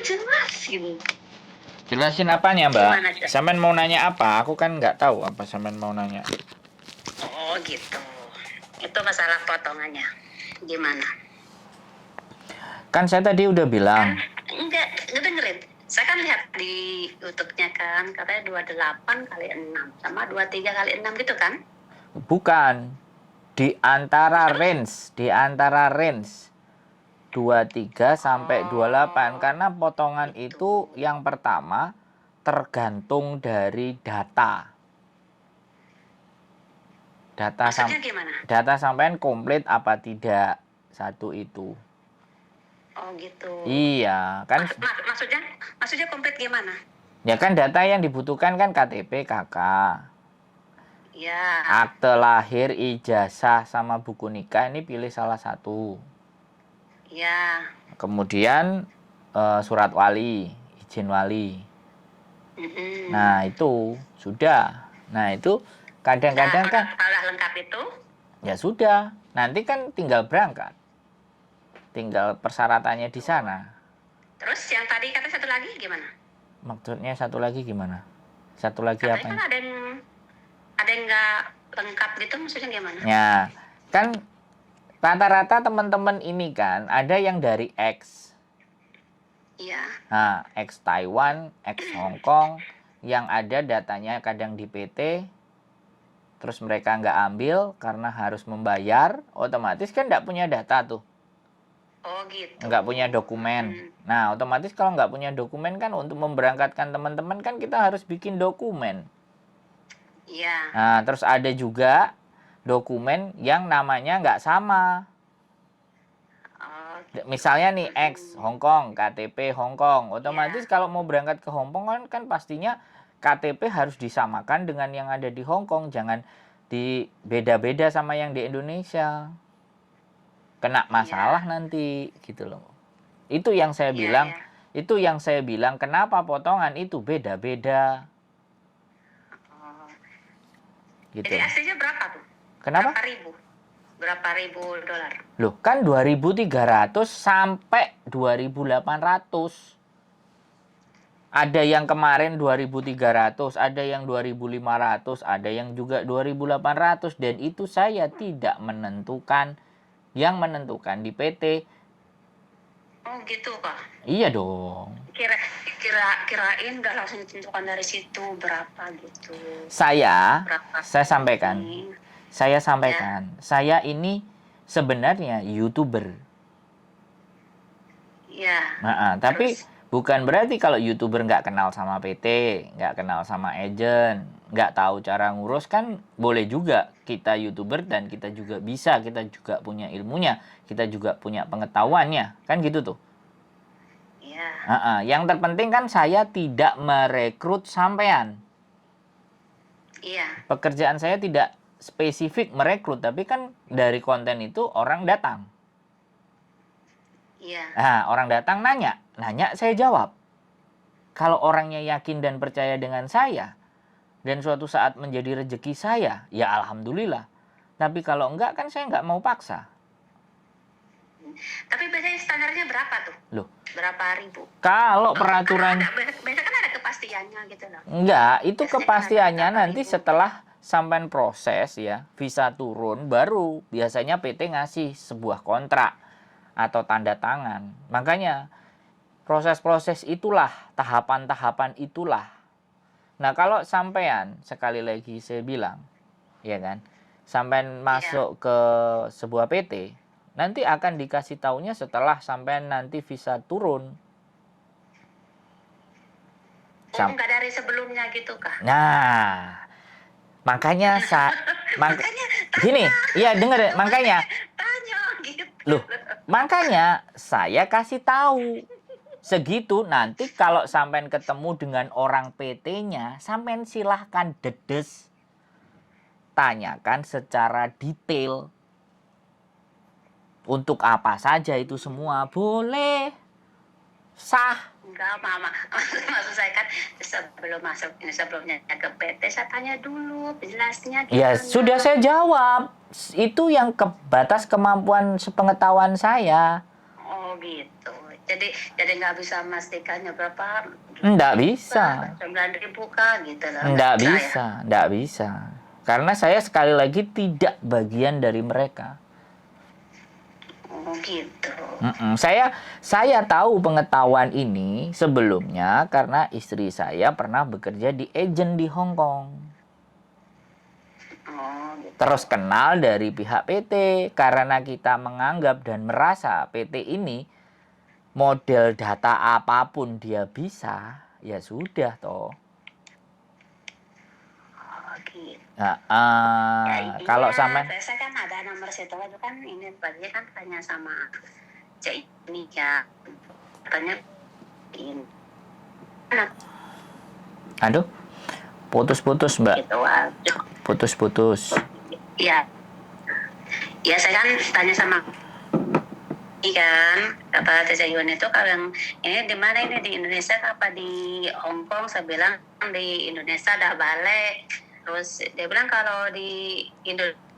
jelasin. Jelasin apanya, Mbak? Gimana, Cak? Sampean mau nanya apa? Aku kan nggak tahu apa sampean mau nanya. Oh gitu. Itu masalah potongannya. Gimana? Kan saya tadi udah bilang. Enggak dengerin. Saya kan lihat di YouTube-nya kan, katanya 28 kali 6 sama 23 kali 6 gitu kan? Bukan. Di antara range 23 sampai 28 karena potongan itu yang pertama tergantung dari data. Maksudnya gimana? Data sampean komplit apa tidak satu itu. Oh gitu. Iya, kan maksudnya komplit gimana? ya kan data yang dibutuhkan kan KTP, KK. Ya. Akte lahir, ijazah sama buku nikah ini pilih salah satu. Ya. Kemudian surat wali, izin wali. Nah, itu sudah. Nah, itu kadang-kadang kan kalau lengkap itu ya sudah. Nanti kan tinggal berangkat. Tinggal persyaratannya di sana. Terus yang tadi kata satu lagi gimana? Maksudnya satu lagi gimana? Satu lagi katanya apa? Kan ada yang nggak lengkap gitu, maksudnya gimana? Ya, kan rata-rata teman-teman ini kan ada yang dari X. Iya. Nah, X Taiwan, X Hong Kong, yang ada datanya kadang di PT, terus mereka nggak ambil karena harus membayar, otomatis kan nggak punya data tuh. Oh gitu. Nggak punya dokumen. Nah, otomatis kalau nggak punya dokumen kan untuk memberangkatkan teman-teman kan kita harus bikin dokumen. Iya. Nah, terus ada juga dokumen yang namanya nggak sama. Misalnya nih X Hong Kong, KTP Hong Kong. Otomatis kalau mau berangkat ke Hong Kong kan pastinya KTP harus disamakan dengan yang ada di Hong Kong. Jangan beda-beda sama yang di Indonesia. Kena masalah nanti gitu loh. Itu yang saya bilang. Itu yang saya bilang kenapa potongan itu beda-beda. Gitu. Jadi aslinya berapa tuh? Kenapa? Berapa ribu dolar? Loh, kan 2.300 sampai 2.800. Ada yang kemarin 2.300, ada yang 2.500, ada yang juga 2.800 dan itu saya tidak menentukan. Yang menentukan di PT. Oh gitu, Pak. Iya dong. Kirain udah langsung ditentukan dari situ berapa gitu. Saya sampaikan. Saya Saya ini sebenarnya YouTuber. Iya. Nah, tapi bukan berarti kalau YouTuber nggak kenal sama PT, nggak kenal sama agent, nggak tahu cara ngurus kan boleh juga. Kita YouTuber dan kita juga bisa, kita juga punya ilmunya, kita juga punya pengetahuannya, kan gitu tuh. Iya. Yang terpenting kan saya tidak merekrut sampean. Iya. Pekerjaan saya tidak spesifik merekrut, tapi kan dari konten itu orang datang. Iya. Nah, orang datang nanya saya jawab. Kalau orangnya yakin dan percaya dengan saya, dan suatu saat menjadi rezeki saya, ya alhamdulillah. Tapi kalau enggak kan saya enggak mau paksa. Tapi biasanya standarnya berapa tuh? Loh. Berapa ribu? Kalau peraturan... Biasanya kan ada kepastiannya gitu loh. Enggak, itu kepastiannya nanti setelah sampai proses ya, visa turun, baru biasanya PT ngasih sebuah kontrak atau tanda tangan. Makanya proses-proses itulah, tahapan-tahapan itulah. Nah, kalau sampean, sekali lagi saya bilang, ya kan, sampean masuk ke sebuah PT, nanti akan dikasih taunya setelah sampean nanti visa turun. Enggak dari sebelumnya gitu kah? Nah, makanya gini, iya denger, makanya. Tanya gitu. Loh, makanya saya kasih tahu. Segitu nanti kalau sampean ketemu dengan orang PT-nya, sampean silahkan dedes. Tanyakan secara detail. Untuk apa saja itu semua boleh. Sah. Enggak, Mama. Maksud saya kan sebelumnya ke PT saya tanya dulu penjelasnya gitu. Ya, sudah saya jawab. Itu yang batas kemampuan sepengetahuan saya. Oh, gitu. jadi nggak bisa memastikannya berapa. Nggak bisa. 9.000 kah gitu loh. Nggak bisa ya. bisa, nggak bisa. Karena saya sekali lagi tidak bagian dari mereka. Oh gitu. Saya tahu pengetahuan ini sebelumnya karena istri saya pernah bekerja di agen di Hong Kong. Oh gitu. Terus kenal dari pihak PT karena kita menganggap dan merasa PT ini model data apapun dia bisa, ya sudah toh. Oh gitu. Nah, Ya, kalau iya, sampean saya kan ada nomor situ itu kan ini tadi kan tanya sama cek ini ya, katanya ini aduh, putus-putus Mbak, gitu aja. putus-putus. Ya, ya saya kan tanya sama ini kan, kata Cece Yun itu kalau yang ini di mana ini, di Indonesia apa di Hong Kong? Saya bilang di Indonesia udah balik. Terus dia bilang kalau di Indonesia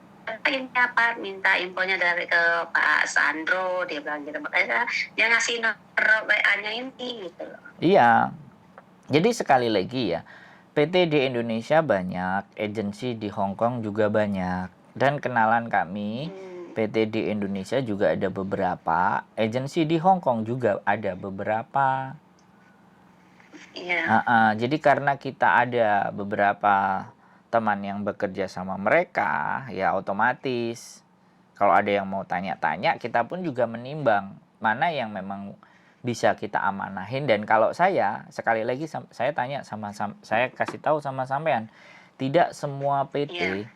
ini apa, minta infonya dari ke Pak Sandro, dia bilang gitu. Makanya dia ngasih nomor WA-nya ini gitu loh. Iya. Jadi sekali lagi ya, PT di Indonesia banyak, agensi di Hong Kong juga banyak. Dan kenalan kami, PT di Indonesia juga ada beberapa, agensi di Hong Kong juga ada beberapa. Iya. Jadi karena kita ada beberapa teman yang bekerja sama mereka, ya otomatis kalau ada yang mau tanya-tanya, kita pun juga menimbang mana yang memang bisa kita amanahin. Dan kalau saya, sekali lagi saya tanya saya kasih tahu sama sampean, tidak semua PT,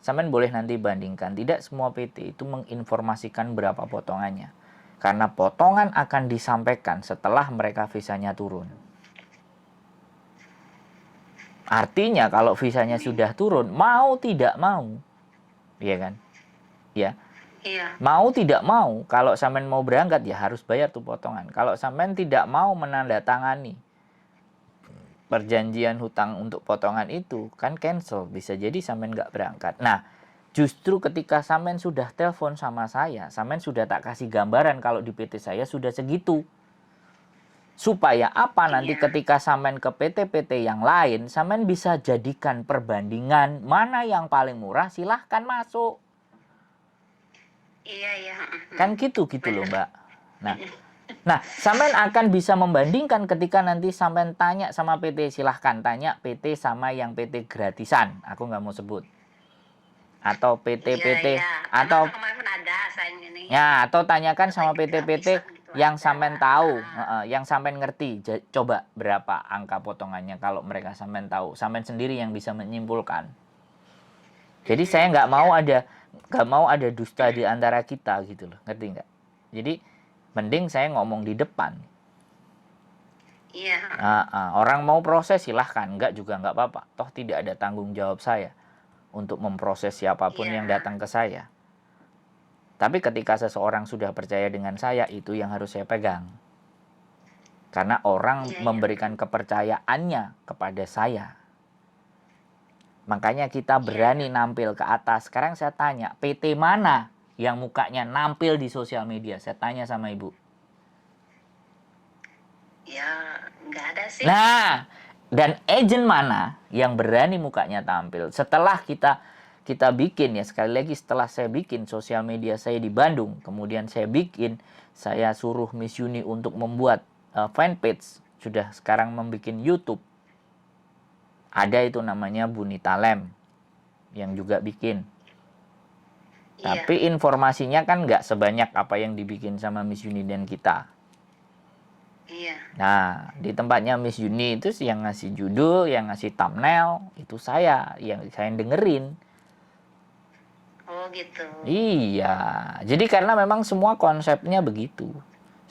sampean boleh nanti bandingkan, tidak semua PT itu menginformasikan berapa potongannya. Karena potongan akan disampaikan setelah mereka visanya turun. Artinya kalau visanya sudah turun, mau tidak mau, iya kan? Ya. Iya. Mau tidak mau, kalau sampean mau berangkat ya harus bayar tuh potongan. Kalau sampean tidak mau menandatangani perjanjian hutang untuk potongan itu, kan cancel, bisa jadi sampean nggak berangkat. Nah, justru ketika sampean sudah telepon sama saya, sampean sudah tak kasih gambaran kalau di PT saya sudah segitu. Supaya apa, nanti ketika sampean ke PT-PT yang lain, sampean bisa jadikan perbandingan mana yang paling murah, silahkan masuk. Iya. Kan gitu loh Mbak. Nah, sampean akan bisa membandingkan ketika nanti sampean tanya sama PT, silahkan tanya PT sama yang PT gratisan, aku nggak mau sebut. Atau PT-PT, atau kemarin ada saya ini. Ya, atau tanyakan sama PT-PT yang sampean tahu, yang sampean ngerti. Coba berapa angka potongannya kalau mereka sampean tahu. Sampean sendiri yang bisa menyimpulkan. Jadi saya nggak mau ada dusta di antara kita gitu loh, ngerti nggak? Jadi mending saya ngomong di depan. Iya. Orang mau proses silahkan, nggak juga nggak apa-apa. Toh tidak ada tanggung jawab saya untuk memproses siapapun yang datang ke saya. Tapi ketika seseorang sudah percaya dengan saya, itu yang harus saya pegang. Karena orang memberikan kepercayaannya kepada saya. Makanya kita berani nampil ke atas. Sekarang saya tanya, PT mana yang mukanya nampil di sosial media? Saya tanya sama Ibu. Ya, nggak ada sih. Nah, dan agen mana yang berani mukanya tampil? Setelah kita bikin, ya sekali lagi, setelah saya bikin sosial media saya di Bandung, kemudian saya suruh Miss Yuni untuk membuat fanpage, sudah sekarang membuat YouTube. Ada itu namanya Bunita Lem yang juga bikin. Tapi informasinya kan nggak sebanyak apa yang dibikin sama Miss Yuni dan kita. Iya. Nah, di tempatnya Miss Yuni itu yang ngasih judul, yang ngasih thumbnail, itu saya yang dengerin. Oh gitu. Iya, jadi karena memang semua konsepnya begitu.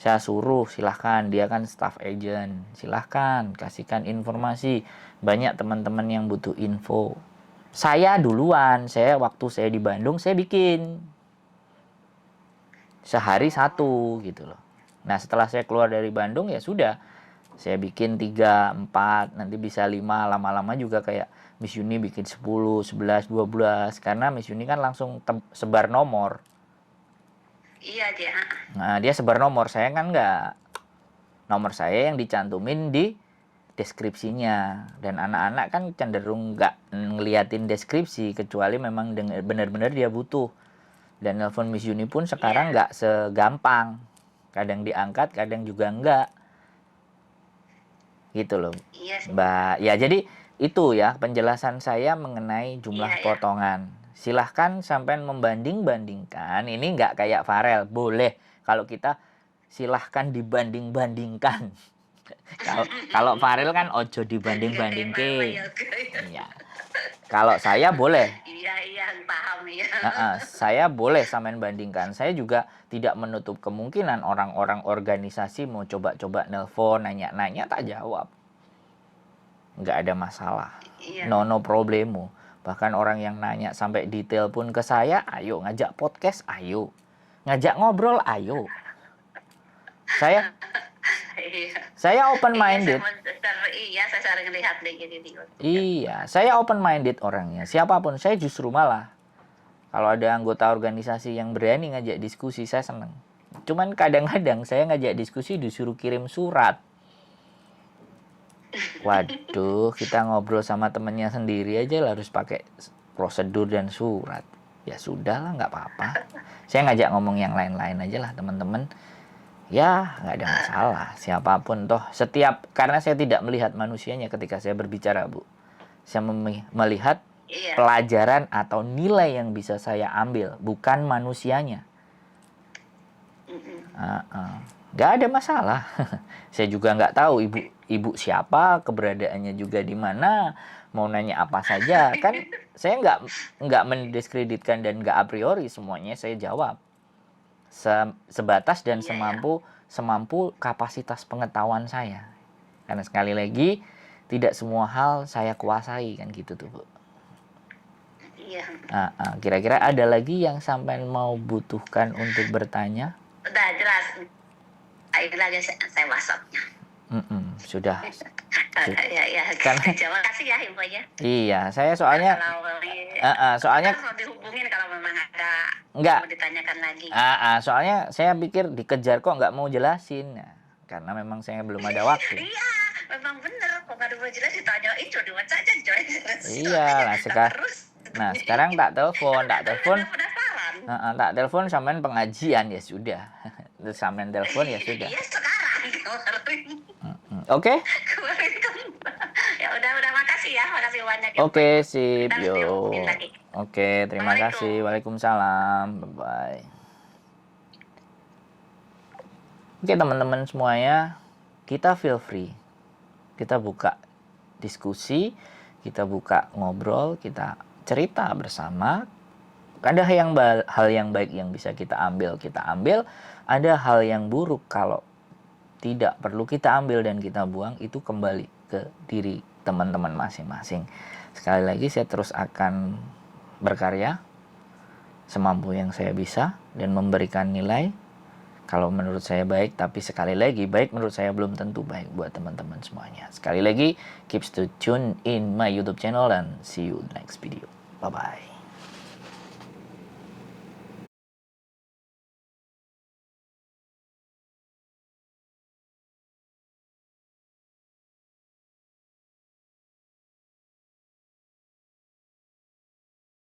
Saya suruh, silahkan, dia kan staff agent, silahkan kasihkan informasi. Banyak teman-teman yang butuh info. Saya duluan, waktu saya di Bandung, saya bikin. Sehari satu gitu loh. Nah, setelah saya keluar dari Bandung, ya sudah. Saya bikin 3, 4, nanti bisa 5, lama-lama juga kayak Miss Yuni bikin 10, 11, 12. Karena Miss Yuni kan langsung sebar nomor. Iya dia. Nah, dia sebar nomor, saya kan enggak. nomor saya yang dicantumin di deskripsinya. Dan anak-anak kan cenderung nggak ngeliatin deskripsi kecuali memang benar-benar dia butuh. Dan nelpon Miss Yuni pun sekarang nggak segampang. Kadang diangkat, kadang juga enggak. Gitu loh, Iya sih. Mbak. Ya, jadi itu ya penjelasan saya mengenai jumlah potongan. Silahkan sampai membanding-bandingkan. Ini nggak kayak Farel. Boleh kalau kita silahkan dibanding-bandingkan. Kalau Farel kan ojo dibanding-bandingke. Iya. Kalau saya boleh. Iya, paham ya. Saya boleh sampean bandingkan. Saya juga tidak menutup kemungkinan orang-orang organisasi mau coba-coba nelpon, nanya-nanya, tak jawab. Nggak ada masalah. Iya. No problemo. Bahkan orang yang nanya sampai detail pun ke saya, ayo ngajak podcast, ayo. Ngajak ngobrol, ayo. Saya open minded. Iya, saya sering lihat deh gitu. Iya, saya open minded orangnya. Siapapun, saya justru malah kalau ada anggota organisasi yang berani ngajak diskusi, saya seneng. Cuman kadang-kadang saya ngajak diskusi disuruh kirim surat. Waduh, kita ngobrol sama temennya sendiri aja lah harus pakai prosedur dan surat. Ya sudahlah, nggak apa-apa. Saya ngajak ngomong yang lain-lain aja lah teman-teman. Ya, nggak ada masalah. Siapapun toh. Karena saya tidak melihat manusianya ketika saya berbicara, Bu. Saya melihat pelajaran atau nilai yang bisa saya ambil, bukan manusianya. Nggak ada masalah. Saya juga nggak tahu ibu siapa, keberadaannya juga di mana, mau nanya apa saja. Kan saya nggak mendiskreditkan dan nggak a priori semuanya saya jawab. Sebatas dan semampu kapasitas pengetahuan saya. Karena sekali lagi tidak semua hal saya kuasai kan gitu tuh, Bu. Iya. Kira-kira ada lagi yang sampai mau butuhkan untuk bertanya? Udah jelas. Ini lagi saya WhatsApp-nya. Sudah. Ya. Terima kasih ya infonya. Iya, saya soalnya soalnya mau dihubungin kalau memang ada mau ditanyakan lagi. Soalnya saya pikir dikejar kok nggak mau jelasin. Nah, karena memang saya belum ada waktu. Iya, memang bener. Kok nggak mau jelas ditanyain, coba saja coy. Iya, sekarang tak telepon. Tak telepon sampean pengajian ya sudah. Terus sampean telepon ya sudah. Iya, sekarang. Oke. Ya udah makasih ya. Makasih banyak. Oke, sip. Yo. Oke, terima kasih. Waalaikumsalam. Bye-bye. Oke, teman-teman semuanya, kita feel free. Kita buka diskusi, kita buka ngobrol, kita cerita bersama. Ada hal yang baik yang bisa kita ambil. Ada hal yang buruk kalau tidak perlu kita ambil dan kita buang, itu kembali ke diri teman-teman masing-masing. Sekali lagi saya terus akan berkarya semampu yang saya bisa dan memberikan nilai kalau menurut saya baik, tapi sekali lagi baik menurut saya belum tentu baik buat teman-teman semuanya. Sekali lagi keep stay tune in my YouTube channel dan see you next video. Bye bye.